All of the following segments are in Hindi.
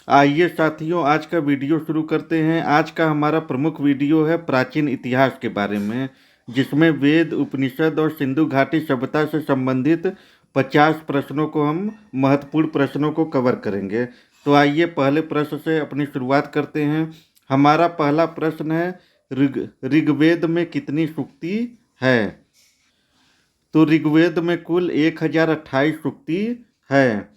आइए साथियों, आज का वीडियो शुरू करते हैं। आज का हमारा प्रमुख वीडियो है प्राचीन इतिहास के बारे में, जिसमें वेद, उपनिषद और सिंधु घाटी सभ्यता से संबंधित 50 प्रश्नों को हम महत्वपूर्ण प्रश्नों को कवर करेंगे। तो आइए पहले प्रश्न से अपनी शुरुआत करते हैं। हमारा पहला प्रश्न है, ऋग्वेद में कितनी सूक्ति है? तो ऋग्वेद में कुल 1028 सूक्ति है।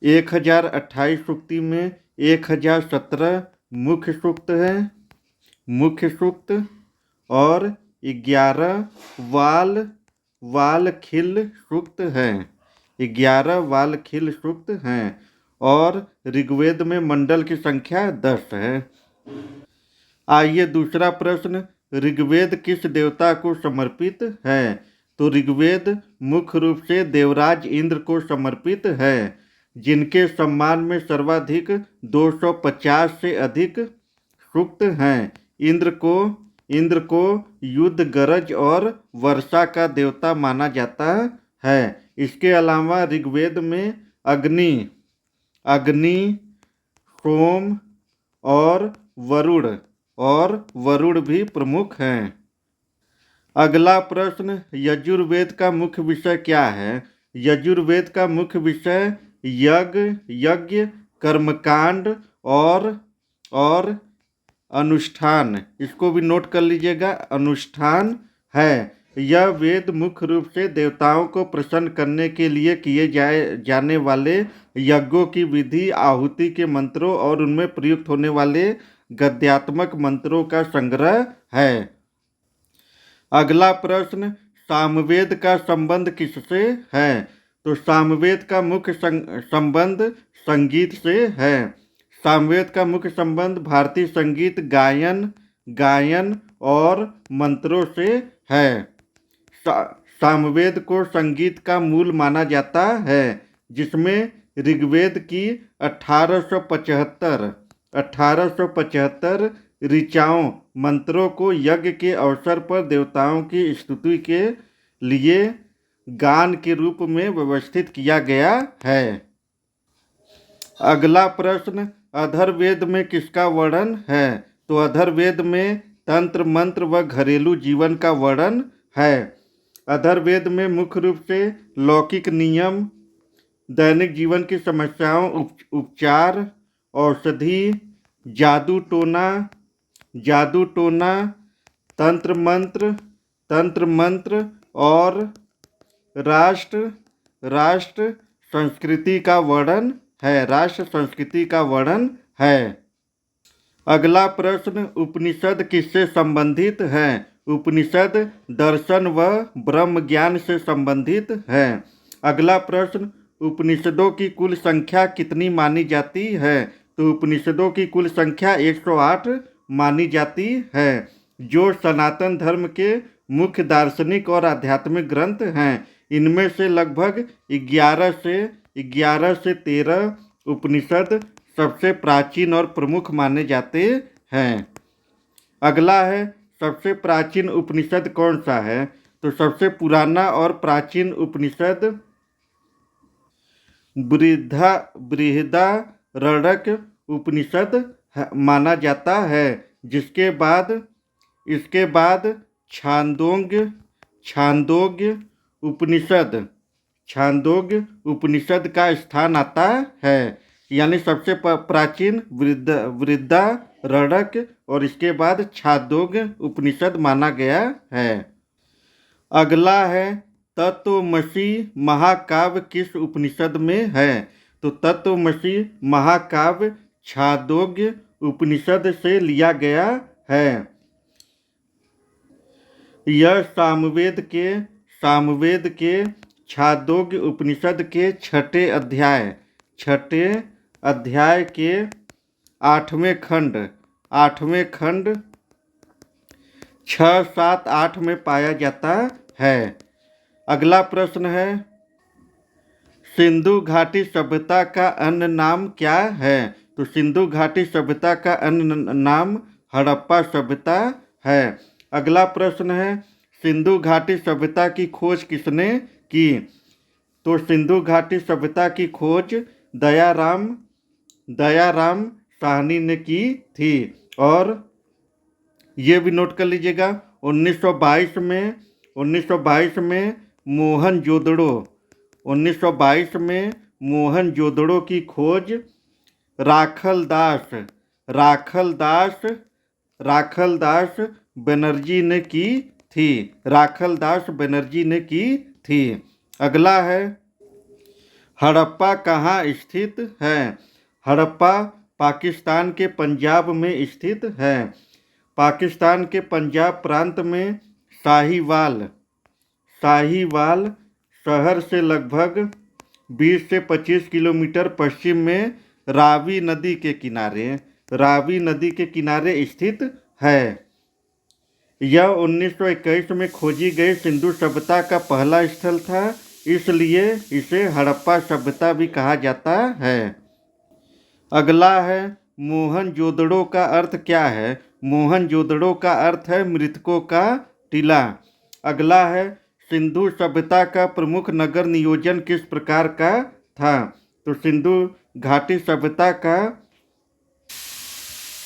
1028 सूक्ति में 1017 मुख्य सूक्त है, मुख्य सूक्त, और 11 वाल खिल सूक्त हैं। 11 वाल खिल सूक्त हैं। और ऋग्वेद में मंडल की संख्या 10 है। आइए दूसरा प्रश्न, ऋग्वेद किस देवता को समर्पित है? तो ऋग्वेद मुख्य रूप से देवराज इंद्र को समर्पित है, जिनके सम्मान में सर्वाधिक 250 से अधिक सूक्त हैं। इंद्र को युद्ध, गरज और वर्षा का देवता माना जाता है। इसके अलावा ऋग्वेद में अग्नि, सोम और वरुण भी प्रमुख हैं। अगला प्रश्न, यजुर्वेद का मुख्य विषय क्या है? यजुर्वेद का मुख्य विषय यज्ञ, कर्मकांड और अनुष्ठान, इसको भी नोट कर लीजिएगा, अनुष्ठान है। यह वेद मुख्य रूप से देवताओं को प्रसन्न करने के लिए किए जाने वाले यज्ञों की विधि, आहुति के मंत्रों और उनमें प्रयुक्त होने वाले गद्यात्मक मंत्रों का संग्रह है। अगला प्रश्न, सामवेद का संबंध किससे है? तो सामवेद का मुख्य संबंध संगीत से है। सामवेद का मुख्य संबंध भारतीय संगीत, गायन और मंत्रों से है। सामवेद को संगीत का मूल माना जाता है, जिसमें ऋग्वेद की 1875 ऋचाओं, मंत्रों को यज्ञ के अवसर पर देवताओं की स्तुति के लिए गान के रूप में व्यवस्थित किया गया है। अगला प्रश्न, अथर्ववेद में किसका वर्णन है? तो अथर्ववेद में तंत्र, मंत्र व घरेलू जीवन का वर्णन है। अथर्ववेद में मुख्य रूप से लौकिक नियम, दैनिक जीवन की समस्याओं, उपचार, औषधि, जादू टोना, तंत्र मंत्र और राष्ट्र संस्कृति का वर्णन है। अगला प्रश्न, उपनिषद किससे संबंधित है? उपनिषद दर्शन व ब्रह्म ज्ञान से संबंधित है। अगला प्रश्न, उपनिषदों की कुल संख्या कितनी मानी जाती है? तो उपनिषदों की कुल संख्या 108 मानी जाती है, जो सनातन धर्म के मुख्य दार्शनिक और आध्यात्मिक ग्रंथ हैं। इनमें से लगभग 11 से 13 उपनिषद सबसे प्राचीन और प्रमुख माने जाते हैं। अगला है, सबसे प्राचीन उपनिषद कौन सा है? तो सबसे पुराना और प्राचीन उपनिषद बृहदारण्यक उपनिषद माना जाता है, इसके बाद छांदोग्य उपनिषद का स्थान आता है। यानी सबसे प्राचीन बृहदारण्यक और इसके बाद छांदोग्य उपनिषद माना गया है। अगला है, तत्त्वमसि महाकाव्य किस उपनिषद में है? तो तत्त्वमसि महाकाव्य छांदोग्य उपनिषद से लिया गया है। यह सामवेद के छांदोग्य उपनिषद के छठे अध्याय के 8वें खंड 6, 7, 8 में पाया जाता है। अगला प्रश्न है, सिंधु घाटी सभ्यता का अन्य नाम क्या है? तो सिंधु घाटी सभ्यता का अन्य नाम हड़प्पा सभ्यता है। अगला प्रश्न है, सिंधु घाटी सभ्यता की खोज किसने की? तो सिंधु घाटी सभ्यता की खोज दयाराम दयाराम साहनी ने की थी। और ये भी नोट कर लीजिएगा, 1922 में मोहनजोदड़ो 1922 में मोहनजोदड़ो की खोज राखलदास राखलदास राखलदास बनर्जी ने की थी। राखलदास बनर्जी ने की थी। अगला है, हड़प्पा कहाँ स्थित है? हड़प्पा पाकिस्तान के पंजाब में स्थित है। पाकिस्तान के पंजाब प्रांत में साहिवाल शहर से लगभग 20 से 25 किलोमीटर पश्चिम में रावी नदी के किनारे स्थित है। यह 1921 में खोजी गई सिंधु सभ्यता का पहला स्थल था, इसलिए इसे हड़प्पा सभ्यता भी कहा जाता है। अगला है, मोहनजोदड़ो का अर्थ क्या है? मोहनजोदड़ो का अर्थ है मृतकों का टीला। अगला है, सिंधु सभ्यता का प्रमुख नगर नियोजन किस प्रकार का था? तो सिंधु घाटी सभ्यता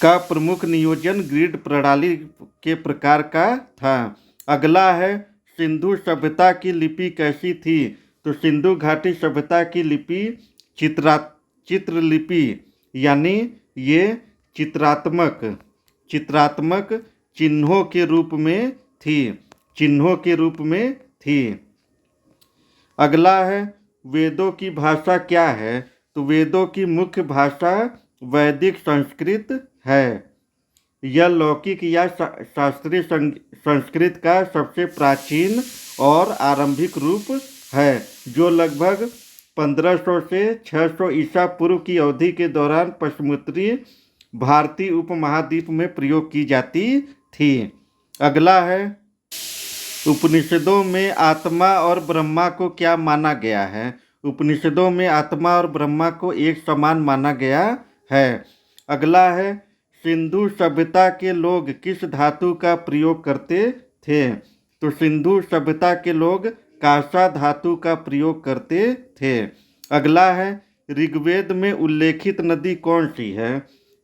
का प्रमुख नियोजन ग्रिड प्रणाली के प्रकार का था। अगला है, सिंधु सभ्यता की लिपि कैसी थी? तो सिंधु घाटी सभ्यता की लिपि चित्रलिपि, यानी ये चित्रात्मक चिन्हों के रूप में थी। अगला है, वेदों की भाषा क्या है? तो वेदों की मुख्य भाषा वैदिक संस्कृत है। यह लौकिक या शास्त्रीय संस्कृत का सबसे प्राचीन और आरंभिक रूप है, जो लगभग 1500 से 600 ईसा पूर्व की अवधि के दौरान पश्चिमोत्तरी भारतीय उपमहाद्वीप में प्रयोग की जाती थी। अगला है, उपनिषदों में आत्मा और ब्रह्मा को क्या माना गया है? उपनिषदों में आत्मा और ब्रह्मा को एक समान माना गया है। अगला है, सिंधु सभ्यता के लोग किस धातु का प्रयोग करते थे? तो सिंधु सभ्यता के लोग कांसा धातु का प्रयोग करते थे। अगला है, ऋग्वेद में उल्लेखित नदी कौन सी है?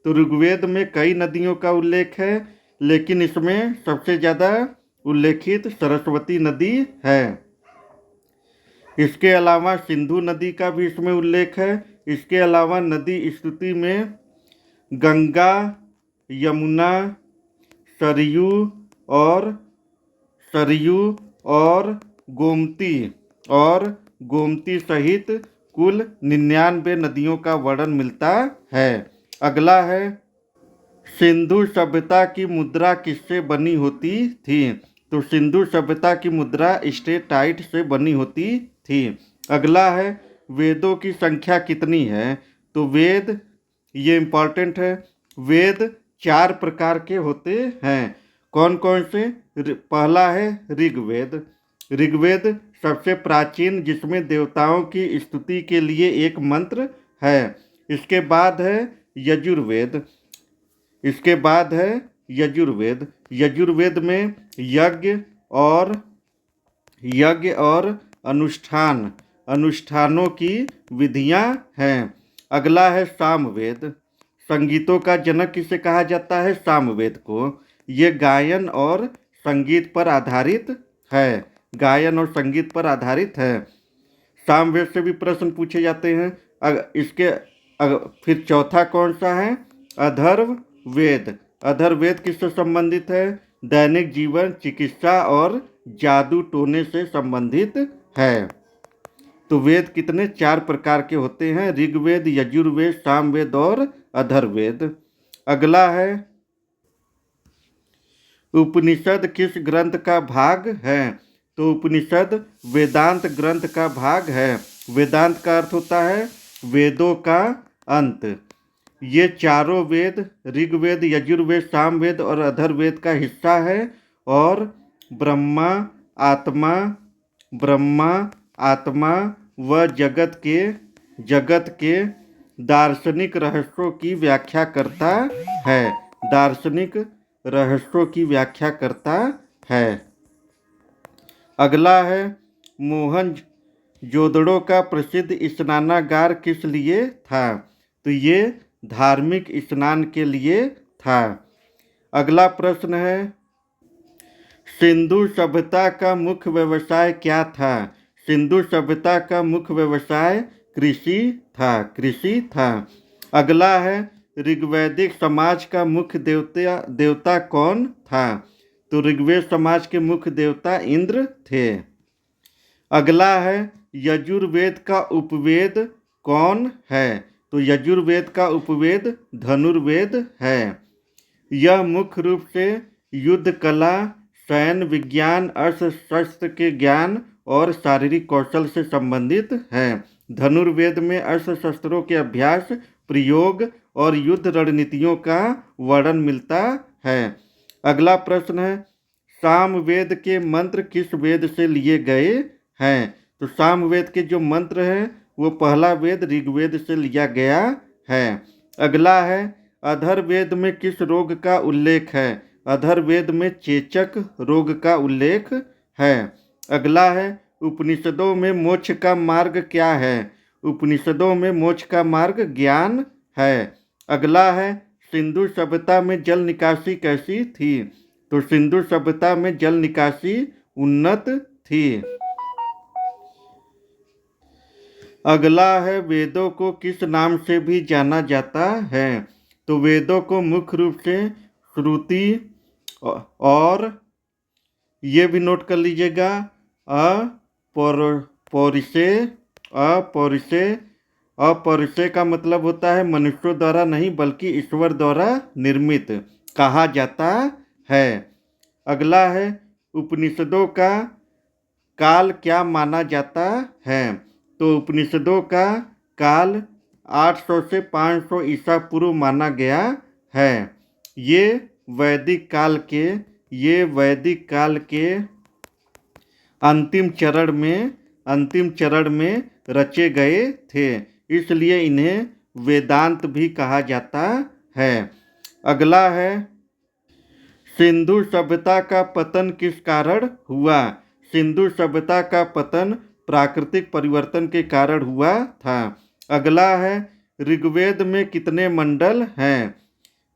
तो ऋग्वेद में कई नदियों का उल्लेख है, लेकिन इसमें सबसे ज़्यादा उल्लेखित सरस्वती नदी है। इसके अलावा सिंधु नदी का भी इसमें उल्लेख है। इसके अलावा नदी स्तुति में गंगा, यमुना, सरयू और गोमती सहित कुल 99 नदियों का वर्णन मिलता है। अगला है, सिंधु सभ्यता की मुद्रा किससे बनी होती थी? तो सिंधु सभ्यता की मुद्रा स्टेटाइट से बनी होती थी। अगला है, वेदों की संख्या कितनी है? तो वेद, ये इम्पॉर्टेंट है, वेद 4 प्रकार के होते हैं। कौन कौन से? पहला है ऋग्वेद। ऋग्वेद सबसे प्राचीन, जिसमें देवताओं की स्तुति के लिए एक मंत्र है। इसके बाद है यजुर्वेद। यजुर्वेद में यज्ञ और अनुष्ठानों की विधियां हैं। अगला है सामवेद। संगीतों का जनक किसे कहा जाता है? सामवेद को। ये गायन और संगीत पर आधारित है। सामवेद से भी प्रश्न पूछे जाते हैं। फिर चौथा कौन सा है? अथर्ववेद। अथर्ववेद किससे संबंधित है? दैनिक जीवन, चिकित्सा और जादू टोने से संबंधित है। तो वेद कितने? 4 प्रकार के होते हैं, ऋग्वेद, यजुर्वेद, सामवेद और अथर्ववेद। अगला है, उपनिषद किस ग्रंथ का भाग है? तो उपनिषद वेदांत ग्रंथ का भाग है। वेदांत का अर्थ होता है वेदों का अंत। ये चारों वेद, ऋग्वेद, यजुर्वेद, सामवेद और अथर्ववेद का हिस्सा है और ब्रह्मा आत्मा व जगत के दार्शनिक रहस्यों की व्याख्या करता है। अगला है, मोहनजोदड़ो का प्रसिद्ध स्नानागार किस लिए था? तो ये धार्मिक स्नान के लिए था। अगला प्रश्न है, सिंधु सभ्यता का मुख्य व्यवसाय क्या था? सिंधु सभ्यता का मुख्य व्यवसाय कृषि था। अगला है, ऋग्वैदिक समाज का मुख्य देवता कौन था? तो ऋग्वेद समाज के मुख्य देवता इंद्र थे। अगला है, यजुर्वेद का उपवेद कौन है? तो यजुर्वेद का उपवेद धनुर्वेद है। यह मुख्य रूप से युद्ध कला, सैन्य विज्ञान, अस्त्र शस्त्र के ज्ञान और शारीरिक कौशल से संबंधित है। धनुर्वेद में अस्त्र शस्त्रों के अभ्यास, प्रयोग और युद्ध रणनीतियों का वर्णन मिलता है। अगला प्रश्न है, सामवेद के मंत्र किस वेद से लिए गए हैं? तो सामवेद के जो मंत्र हैं वो पहला वेद ऋग्वेद से लिया गया है। अगला है, अधर्वेद में किस रोग का उल्लेख है? अधर्वेद में चेचक रोग का उल्लेख है। अगला है, उपनिषदों में मोक्ष का मार्ग क्या है? उपनिषदों में मोक्ष का मार्ग ज्ञान है। अगला है, सिंधु सभ्यता में जल निकासी कैसी थी? तो सिंधु सभ्यता में जल निकासी उन्नत थी। अगला है, वेदों को किस नाम से भी जाना जाता है? तो वेदों को मुख्य रूप से श्रुति और ये भी नोट कर लीजिएगा, अपौरुषे का मतलब होता है मनुष्यों द्वारा नहीं बल्कि ईश्वर द्वारा निर्मित कहा जाता है। अगला है, उपनिषदों का काल क्या माना जाता है? तो उपनिषदों का काल 800 से 500 ईसा पूर्व माना गया है। ये वैदिक काल के अंतिम चरण में रचे गए थे, इसलिए इन्हें वेदांत भी कहा जाता है। अगला है, सिंधु सभ्यता का पतन किस कारण हुआ? सिंधु सभ्यता का पतन प्राकृतिक परिवर्तन के कारण हुआ था। अगला है, ऋग्वेद में कितने मंडल हैं?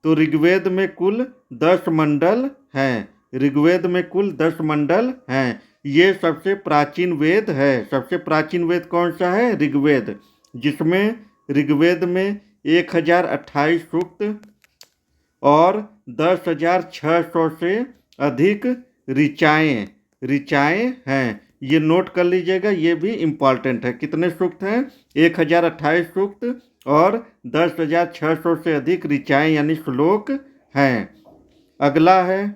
तो ऋग्वेद में कुल 10 मंडल हैं। ऋग्वेद में कुल 10 मंडल हैं। ये सबसे प्राचीन वेद है। सबसे प्राचीन वेद कौन सा है? ऋग्वेद, जिसमें ऋग्वेद में 1028 सूक्त और 10,600 से अधिक ऋचाएँ हैं। ये नोट कर लीजिएगा, ये भी इम्पॉर्टेंट है। कितने सूक्त हैं? 1028 सूक्त और 10,600 से अधिक ऋचाएँ यानी श्लोक हैं। अगला है,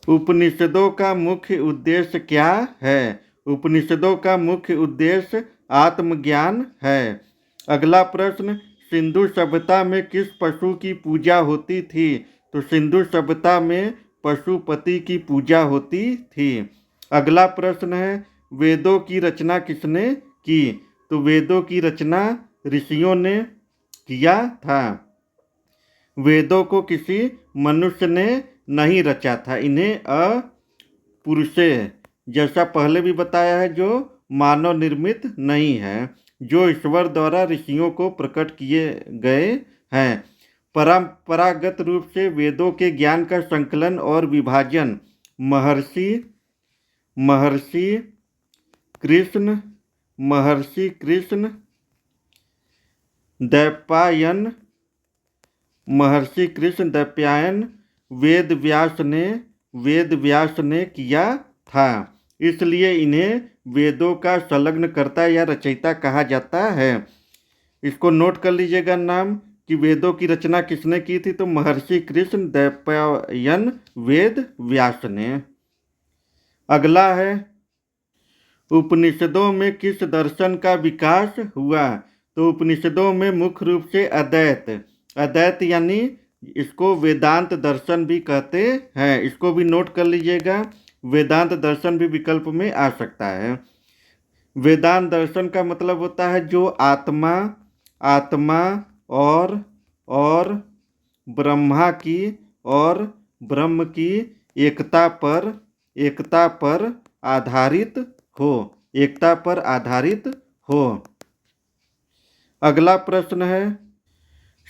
उपनिषदों का मुख्य उद्देश्य क्या है? उपनिषदों का मुख्य उद्देश्य आत्मज्ञान है। अगला प्रश्न, सिंधु सभ्यता में किस पशु की पूजा होती थी? तो सिंधु सभ्यता में पशुपति की पूजा होती थी। अगला प्रश्न है, वेदों की रचना किसने की? तो वेदों की रचना ऋषियों ने किया था। वेदों को किसी मनुष्य ने नहीं रचा था। इन्हें पुरुषे, जैसा पहले भी बताया है, जो मानव निर्मित नहीं है, जो ईश्वर द्वारा ऋषियों को प्रकट किए गए हैं। परंपरागत रूप से वेदों के ज्ञान का संकलन और विभाजन महर्षि कृष्ण द्वैपायन वेद व्यास ने किया था। इसलिए इन्हें वेदों का संलग्नकर्ता या रचयिता कहा जाता है। इसको नोट कर लीजिएगा नाम कि वेदों की रचना किसने की थी? तो महर्षि कृष्ण द्वैपायन वेद व्यास ने। अगला है, उपनिषदों में किस दर्शन का विकास हुआ? तो उपनिषदों में मुख्य रूप से अद्वैत यानी इसको वेदांत दर्शन भी कहते हैं। इसको भी नोट कर लीजिएगा, वेदांत दर्शन भी विकल्प में आ सकता है। वेदांत दर्शन का मतलब होता है जो आत्मा और ब्रह्म की एकता पर आधारित हो। अगला प्रश्न है,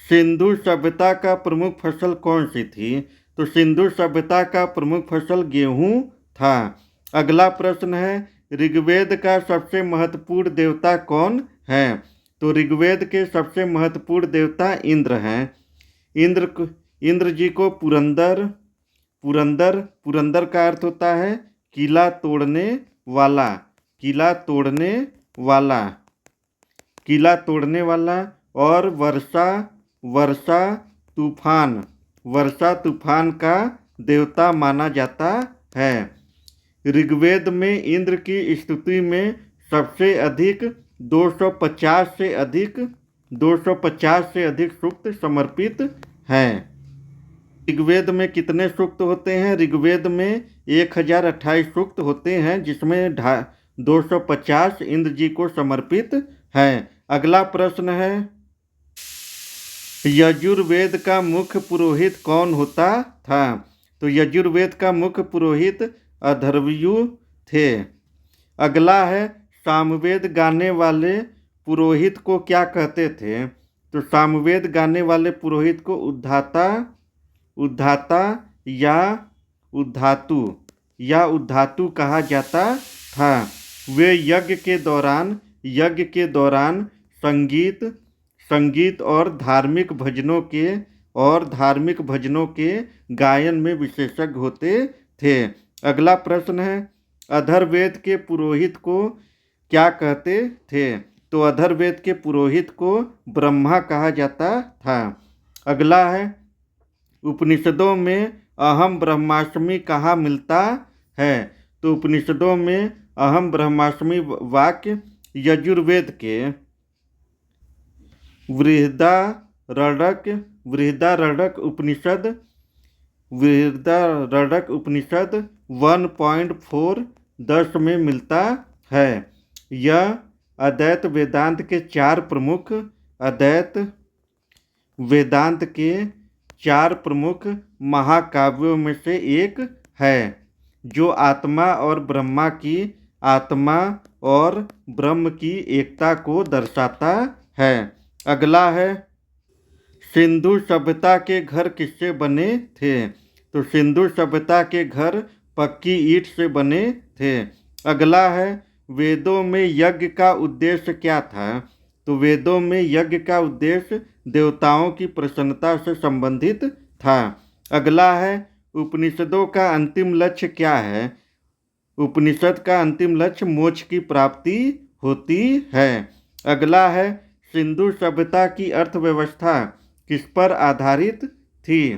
सिंधु सभ्यता का प्रमुख फसल कौन सी थी? तो सिंधु सभ्यता का प्रमुख फसल गेहूं था। अगला प्रश्न है, ऋग्वेद का सबसे महत्वपूर्ण देवता कौन है? तो ऋग्वेद के सबसे महत्वपूर्ण देवता इंद्र हैं। इंद्र जी को पुरंदर पुरंदर पुरंदर का अर्थ होता है किला तोड़ने वाला, किला तोड़ने वाला, किला तोड़ने वाला। और वर्षा वर्षा तूफान, वर्षा तूफान का देवता माना जाता है। ऋग्वेद में इंद्र की स्तुति में सबसे अधिक 250 से अधिक सूक्त समर्पित हैं। ऋग्वेद में कितने सूक्त होते हैं? ऋग्वेद में 1028 सूक्त होते हैं, जिसमें 250 इंद्र जी को समर्पित हैं। अगला प्रश्न है, यजुर्वेद का मुख्य पुरोहित कौन होता था? तो यजुर्वेद का मुख्य पुरोहित अथर्वयु थे। अगला है, सामवेद गाने वाले पुरोहित को क्या कहते थे? तो सामवेद गाने वाले पुरोहित को उद्धाता या उद्धातु कहा जाता था। वे यज्ञ के दौरान संगीत और धार्मिक भजनों के गायन में विशेषज्ञ होते थे। अगला प्रश्न है, अथर्ववेद के पुरोहित को क्या कहते थे? तो अथर्ववेद के पुरोहित को ब्रह्मा कहा जाता था। अगला है, उपनिषदों में अहम ब्रह्मास्मि कहाँ मिलता है? तो उपनिषदों में अहम ब्रह्मास्मि वाक्य यजुर्वेद के बृहदारण्यक उपनिषद 1.4 में मिलता है। यह अद्वैत वेदांत के 4 प्रमुख महाकाव्यों में से एक है, जो आत्मा और ब्रह्म की एकता को दर्शाता है। अगला है, सिंधु सभ्यता के घर किससे बने थे? तो सिंधु सभ्यता के घर पक्की ईंट से बने थे। अगला है, वेदों में यज्ञ का उद्देश्य क्या था? तो वेदों में यज्ञ का उद्देश्य देवताओं की प्रसन्नता से संबंधित था। अगला है, उपनिषदों का अंतिम लक्ष्य क्या है? उपनिषद का अंतिम लक्ष्य मोक्ष की प्राप्ति होती है। अगला है, सिंधु सभ्यता की अर्थव्यवस्था किस पर आधारित थी?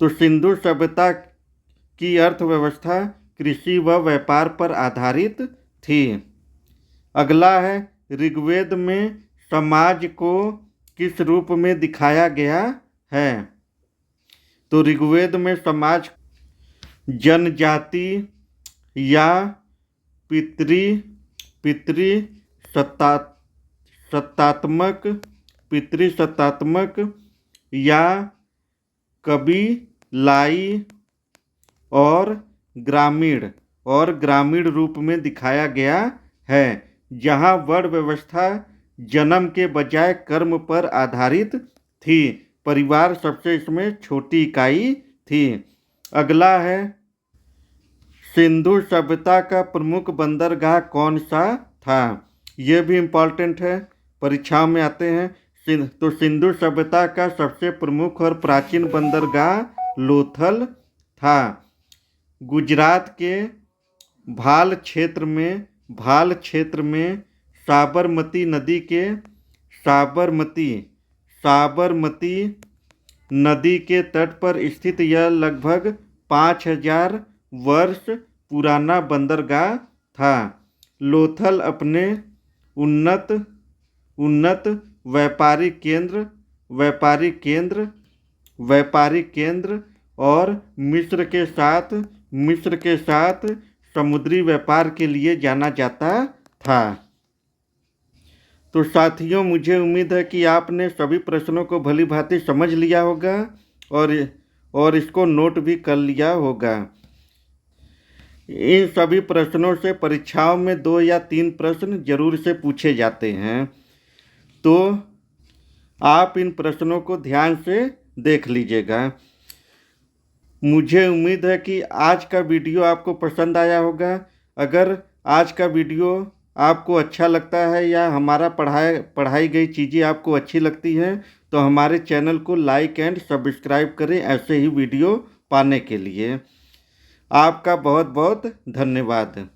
तो सिंधु सभ्यता की अर्थव्यवस्था कृषि व व्यापार पर आधारित थी। अगला है, ऋग्वेद में समाज को किस रूप में दिखाया गया है? तो ऋग्वेद में समाज जनजाति या पितृसत्तात्मक या कबीलाई और ग्रामीण रूप में दिखाया गया है, जहाँ वर्ण व्यवस्था जन्म के बजाय कर्म पर आधारित थी। परिवार सबसे इसमें छोटी इकाई थी। अगला है, सिंधु सभ्यता का प्रमुख बंदरगाह कौन सा था? ये भी इम्पॉर्टेंट है, परीक्षाओं में आते हैं। तो सिंधु सभ्यता का सबसे प्रमुख और प्राचीन बंदरगाह लोथल था। गुजरात के भाल क्षेत्र में साबरमती नदी के तट पर स्थित यह लगभग 5000 वर्ष पुराना बंदरगाह था। लोथल अपने उन्नत व्यापारिक केंद्र और मिस्र के साथ समुद्री व्यापार के लिए जाना जाता था। तो साथियों, मुझे उम्मीद है कि आपने सभी प्रश्नों को भली भांति समझ लिया होगा और इसको नोट भी कर लिया होगा। इन सभी प्रश्नों से परीक्षाओं में 2 या 3 प्रश्न जरूर से पूछे जाते हैं। तो आप इन प्रश्नों को ध्यान से देख लीजिएगा। मुझे उम्मीद है कि आज का वीडियो आपको पसंद आया होगा। अगर आज का वीडियो आपको अच्छा लगता है या हमारा पढ़ाई गई चीज़ें आपको अच्छी लगती हैं तो हमारे चैनल को लाइक एंड सब्सक्राइब करें ऐसे ही वीडियो पाने के लिए। आपका बहुत बहुत धन्यवाद।